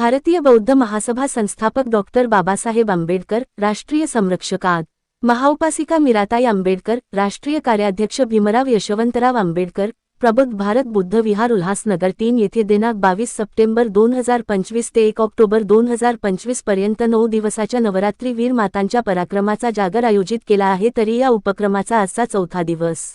भारतीय बौद्ध महासभा संस्थापक डॉक्टर बाबासाहेब आंबेडकर, राष्ट्रीय संरक्षक आद. महाउपासिका मीराताई आंबेडकर, राष्ट्रीय कार्याध्यक्ष भीमराव यशवंतराव आंबेडकर, प्रबुद्ध भारत बुद्ध विहार उल्हासनगर 3 येथे दिनांक 22 सप्टेंबर 2025 ते 1 ऑक्टोबर 2025 पर्यंत 9 दिवसाच्या नवरात्री वीर मातांच्या पराक्रमाचा जागर आयोजित केला आहे. तरी या उपक्रमाचा आजचा चौथा दिवस.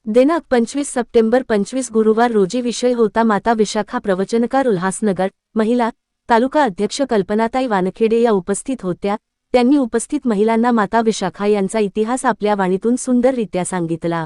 दिनांक 25 सप्टेंबर 25 गुरुवार रोजी विषय होता माता विशाखा. प्रवचनकार उल्हासनगर, महिला, तालुका अध्यक्ष कल्पनाताई वानखेडे या उपस्थित होत्या. त्यांनी उपस्थित महिलांना माता विशाखा यांचा इतिहास आपल्या वाणीतून सुंदररित्या सांगितला.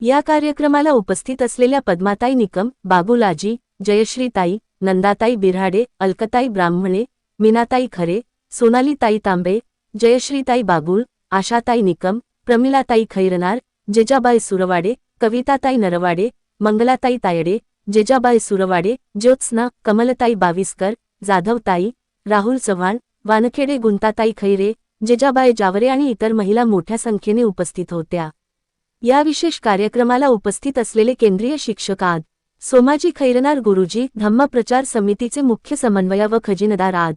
या कार्यक्रमाला उपस्थित असलेल्या पद्माताई निकम, बाबुलाजी, जयश्रीताई, नंदाताई बिऱ्हाडे, अलकताई ब्राह्मणे, मीनाताई खरे, सोनालीताई तांबे, जयश्रीताई बागुल, आशाताई निकम, प्रमिलाताई खैरनार, जिजाबाई सुरवाडे, कविताताई नरवाडे, मंगलाताई तायडे, जिजाबाई सुरवाडे, ज्योत्स्ना, कमलताई बाविस्कर, जाधवताई, राहुल चव्हाण, वानखेडे, गुंताताई खैरे, जिजाबाई जावरे आणि इतर महिला मोठ्या संख्येने उपस्थित होत्या. या विशेष कार्यक्रमाला उपस्थित असलेले केंद्रीय शिक्षक आद. सोमाजी खैरनार गुरुजी, धम्म प्रचार समितीचे मुख्य समन्वय व खजिनदार आद.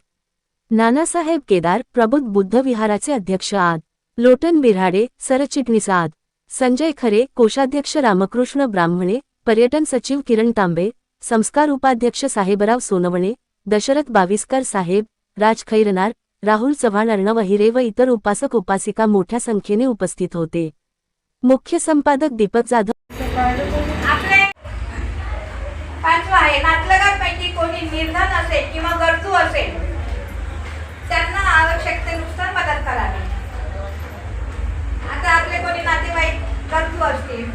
नानासाहेब केदार, प्रबुद्ध बुद्ध विहाराचे अध्यक्ष आद. लोटन बिऱ्हाडे, सरचिटणीस आद. संजय खरे, कोषाध्यक्ष रामकृष्ण ब्राह्मणे, पर्यटन सचिव किरण तांबे, संस्कार उपाध्यक्ष साहेबराव सोनवणे, दशरथ बाविस्कर साहेब, राज खैरनार, राहुल चव्हाण, अर्णव अहिरे व इतर उपासक उपासिका मोठ्या संख्येने उपस्थित होते. मुख्य संपादक दीपक जाधव. आपले पाचवा आहे, नातलगांपैकी कोणी निर्धन असेल किंवा गरजू असेल त्यांना आवश्यकतेनुसार मदत करावी. आता आपले कोणी नातेवाईक गरजू असतील,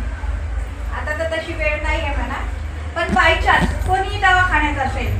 आता तर तशी वेळ नाही आहे म्हणा, पण बाय चान्स कोणी दवाखान्यात असेल